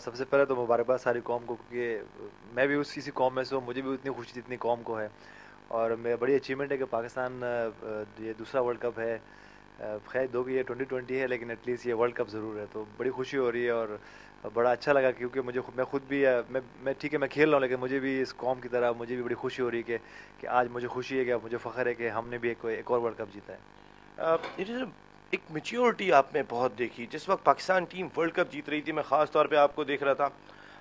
سب سے پہلے تو مبارکباد ساری قوم کو، کیونکہ میں بھی اس کسی قوم میں سے ہوں، مجھے بھی اتنی خوشی جتنی قوم کو ہے. اور میں بڑی اچیومنٹ ہے کہ پاکستان یہ دوسرا ورلڈ کپ ہے. خیر دو کہ یہ 2020 ہے، لیکن ایٹ لیسٹ یہ ورلڈ کپ ضرور ہے، تو بڑی خوشی ہو رہی ہے. اور بڑا اچھا لگا کیونکہ میں خود بھی میں ٹھیک ہے میں کھیل رہا ہوں، لیکن مجھے بھی اس قوم کی طرح مجھے بھی بڑی خوشی ہو رہی ہے کہ آج مجھے خوشی ہے، کہ مجھے فخر ہے کہ ہم نے بھی ایک اور ورلڈ کپ جیتا ہے. ایک میچیورٹی آپ نے بہت دیکھی جس وقت پاکستان ٹیم ورلڈ کپ جیت رہی تھی. میں خاص طور پہ آپ کو دیکھ رہا تھا،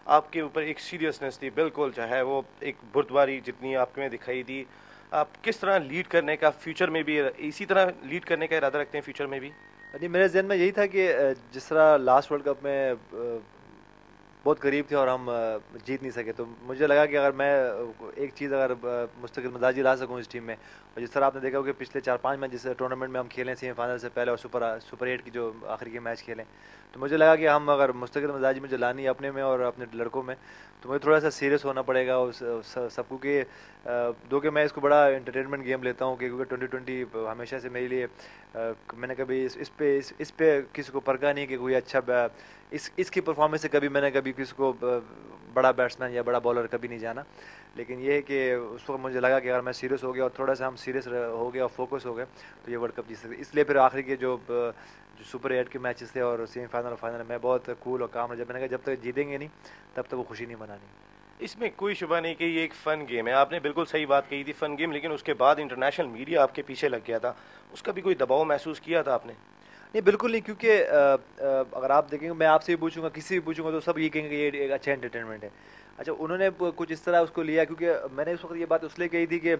آپ کے اوپر ایک سیریسنس تھی بالکل، چاہے وہ ایک بردباری جتنی آپ میں دکھائی دی. آپ کس طرح لیڈ کرنے کا فیوچر میں بھی اسی طرح لیڈ کرنے کا ارادہ رکھتے ہیں فیوچر میں بھی؟ نہیں، میرے ذہن میں یہی تھا کہ جس طرح لاسٹ ورلڈ کپ میں بہت قریب تھے اور ہم جیت نہیں سکے، تو مجھے لگا کہ اگر میں ایک چیز اگر مستقل مزاجی لا سکوں اس ٹیم میں. اور جس طرح آپ نے دیکھا ہو کہ پچھلے 4-5 میچ جس ٹورنامنٹ میں ہم کھیلیں سیمی فائنل سے پہلے، اور سپر 8 کی جو آخری کے میچ کھیلیں، تو مجھے لگا کہ ہم اگر مستقل مزاجی میں جو لانی ہے اپنے میں اور اپنے لڑکوں میں، تو مجھے تھوڑا سا سیریس ہونا پڑے گا سب کو. کہ دو کہ میں اس کو بڑا انٹرٹینمنٹ گیم لیتا ہوں، کہ کیونکہ 2020 ہمیشہ سے میرے لیے میں نے کبھی اس پہ کسی کو پرکھا نہیں کہ کوئی اچھا اس کی پرفارمنس سے کبھی میں نے کبھی کسی کو بڑا بیٹسمین یا بڑا بالر کبھی نہیں جانا. لیکن یہ ہے کہ اس وقت مجھے لگا کہ اگر میں سیریس ہو گیا اور تھوڑا سا ہم سیریس ہو گیا اور فوکس ہو گئے تو یہ ورلڈ کپ جیت سکتے. اس لیے پھر آخری کے جو سپر 8 کے میچز تھے اور سیمی فائنل اور فائنل میں بہت کول اور کام رہا. جب میں نے کہا جب تک جیتیں گے نہیں تب تک وہ خوشی نہیں منانی. اس میں کوئی شبہ نہیں کہ یہ ایک فن گیم ہے. آپ نے بالکل صحیح بات کہی تھی، فن گیم، لیکن اس کے بعد انٹرنیشنل میڈیا آپ کے پیچھے لگ گیا تھا. اس کا بھی کوئی دباؤ محسوس کیا تھا آپ نے؟ نہیں بالکل نہیں، کیونکہ اگر آپ دیکھیں گے، میں آپ سے بھی پوچھوں گا، کسی بھی پوچھوں گا، تو سب یہ کہیں گے کہ یہ ایک اچھا انٹرٹینمنٹ ہے. اچھا انہوں نے کچھ اس طرح اس کو لیا، کیونکہ میں نے اس وقت یہ بات اس لیے کہی تھی کہ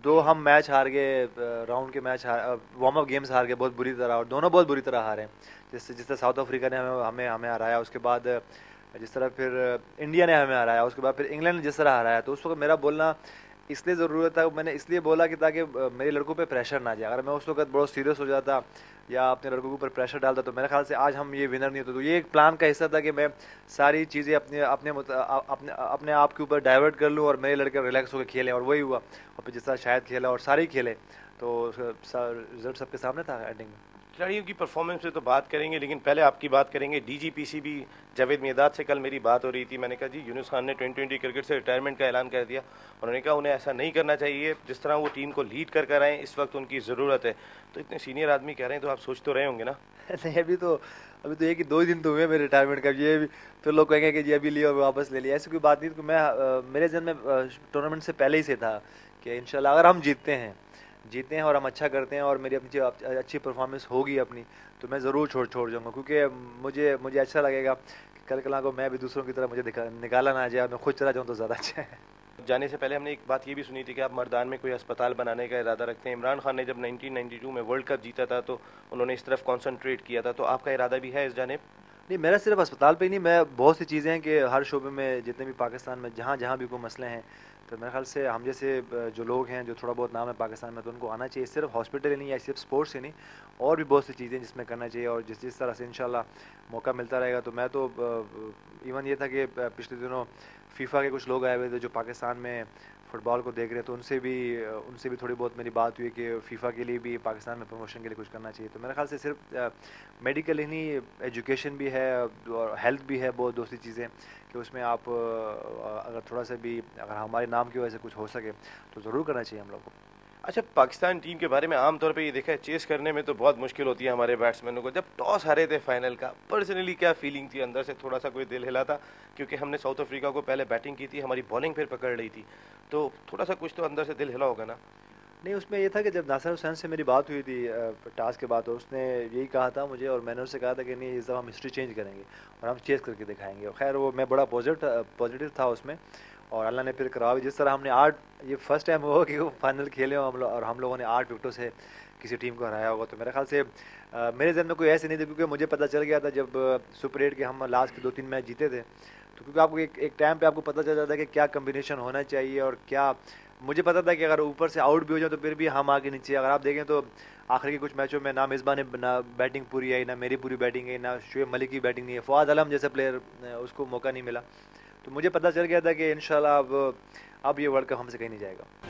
دو ہم میچ ہار گئے، راؤنڈ کے میچ وارم اپ گیمز ہار گئے بہت بری طرح، اور دونوں بہت بری طرح ہارے ہیں. جس طرح ساؤتھ افریقہ نے ہمیں ہرایا، اس کے بعد جس طرح پھر انڈیا نے ہمیں ہرایا، اس کے بعد پھر انگلینڈ نے جس طرح ہرایا. تو اس وقت میرا بولنا اس لیے ضرورت تھا، میں نے اس لیے بولا کہ تاکہ میرے لڑکوں پہ پریشر نہ جائے. اگر میں اس وقت بہت سیریس ہو جاتا یا اپنے لڑکوں کے اوپر پریشر ڈالتا تو میرے خیال سے آج ہم یہ ونر نہیں ہوتے. تو یہ ایک پلان کا حصہ تھا کہ میں ساری چیزیں اپنے آپ کے اوپر ڈائیورٹ کر لوں اور میرے لڑکے ریلیکس ہو کے کھیلیں، اور وہی ہوا. اور پھر جس طرح شاید کھیلا اور سارے ہی کھیلے، تو رزلٹ سب کے سامنے تھا اینڈنگ میں. کھلاڑیوں کی پرفارمنس پہ تو بات کریں گے، لیکن پہلے آپ کی بات کریں گے ڈی جی پی سی بی جاوید میرداد سے. کل میری بات ہو رہی تھی، میں نے کہا جی یونس خان نے 2020 کرکٹ سے ریٹائرمنٹ کا اعلان کر دیا. انہوں نے کہا انہیں ایسا نہیں کرنا چاہیے، جس طرح وہ ٹیم کو لیڈ کر آئے ہیں اس وقت ان کی ضرورت ہے. تو اتنے سینئر آدمی کہہ رہے ہیں تو آپ سوچ تو رہے ہوں گے نا؟ نہیں ابھی تو یہ کہ 2 دن تو ہوئے میرے ریٹائرمنٹ کا. یہ پھر لوگ کہیں گے کہ جی ابھی لیا اور واپس لے لیا، ایسی کوئی بات نہیں. کہ میں میرے ذہن میں ٹورنامنٹ سے پہلے ہی سے تھا کہ انشاءاللہ اگر ہم جیتتے ہیں اور ہم اچھا کرتے ہیں اور میری اپنی اچھی پرفارمنس ہوگی اپنی، تو میں ضرور چھوڑ جاؤں گا. کیونکہ مجھے اچھا لگے گا کہ کل کو میں بھی دوسروں کی طرح مجھے نکالا نہ جائے اور میں خود چلا جاؤں تو زیادہ اچھا ہے. جانے سے پہلے ہم نے ایک بات یہ بھی سنی تھی کہ آپ مردان میں کوئی اسپتال بنانے کا ارادہ رکھتے ہیں. عمران خان نے جب 1992 میں ورلڈ کپ جیتا تھا تو انہوں نے اس طرف کانسنٹریٹ کیا تھا، تو آپ کا ارادہ بھی ہے اس جانب؟ نہیں، میرا صرف اسپتال پہ ہی نہیں، میں بہت سی چیزیں ہیں کہ ہر شعبے میں جتنے بھی پاکستان میں جہاں بھی کوئی مسئلے ہیں، تو میرے خیال سے ہم جیسے جو لوگ ہیں جو تھوڑا بہت نام ہے پاکستان میں، تو ان کو آنا چاہیے. صرف ہاسپٹل ہی نہیں یا صرف اسپورٹس ہی نہیں، اور بھی بہت سی چیزیں جس میں کرنا چاہیے. اور جس طرح سے انشاءاللہ موقع ملتا رہے گا. تو میں تو ایون یہ تھا کہ پچھلے دنوں فیفا کے کچھ لوگ آئے ہوئے تھے جو پاکستان میں فٹ بال کو دیکھ رہے ہیں، تو ان سے بھی تھوڑی بہت میری بات ہوئی کہ فیفا کے لیے بھی پاکستان میں پروموشن کے لیے کچھ کرنا چاہیے. تو میرے خیال سے صرف میڈیکل ہی نہیں، ایجوکیشن بھی ہے اور ہیلتھ بھی ہے، بہت دوسری چیزیں کہ اس میں آپ اگر تھوڑا سا بھی اگر ہمارے نام کی وجہ سے کچھ ہو سکے تو ضرور کرنا چاہیے ہم لوگ کو. اچھا، پاکستان ٹیم کے بارے میں عام طور پہ یہ دیکھا ہے چیس کرنے میں تو بہت مشکل ہوتی ہے ہمارے بیٹسمینوں کو. جب ٹاس ہارے تھے فائنل کا، پرسنلی کیا فیلنگ تھی اندر سے؟ تھوڑا سا کوئی دل ہلا تھا؟ کیونکہ ہم نے ساؤتھ افریقہ کو پہلے بیٹنگ کی تھی، ہماری بالنگ پھر پکڑ رہی تھی، تو تھوڑا سا کچھ تو اندر سے دل ہلا ہوگا نا؟ نہیں، اس میں یہ تھا کہ جب ناصر حسین سے میری بات ہوئی تھی ٹاس کے بعد، تو اس نے یہی کہا تھا مجھے، اور میں نے اس سے کہا تھا کہ نہیں اس دفعہ ہم ہسٹری چینج کریں گے اور ہم چیز کر کے دکھائیں گے. اور خیر وہ میں بڑا پازیٹیو تھا اس میں، اور اللہ نے پھر کرا. جس طرح ہم نے یہ فرسٹ ٹائم ہوا کہ وہ فائنل کھیلے اور ہم لوگوں نے 8 وکٹوں سے کسی ٹیم کو ہرایا ہوگا. تو میرے خیال سے میرے ذہن میں کوئی ایسے نہیں تھے، کیونکہ مجھے پتہ چل گیا تھا جب سپر 8 کے ہم لاسٹ کے 2-3 میچ جیتے تھے. تو کیونکہ آپ کو ایک ٹائم پہ آپ کو پتہ چل جاتا ہے کہ کیا کمبینیشن ہونا چاہیے اور کیا. مجھے پتا تھا کہ اگر اوپر سے آؤٹ بھی ہو جائے تو پھر بھی ہم آگے نیچے. اگر آپ دیکھیں تو آخر کے کچھ میچوں میں نہ مصباح نے نہ بیٹنگ پوری آئی، نہ میری پوری بیٹنگ آئی، نہ شعیب ملک کی بیٹنگ نہیں ہے، فواد عالم جیسے پلیئر اس کو موقع نہیں ملا. تو مجھے پتہ چل گیا تھا کہ انشاءاللہ اب یہ ورلڈ کپ ہم سے کہیں نہیں جائے گا.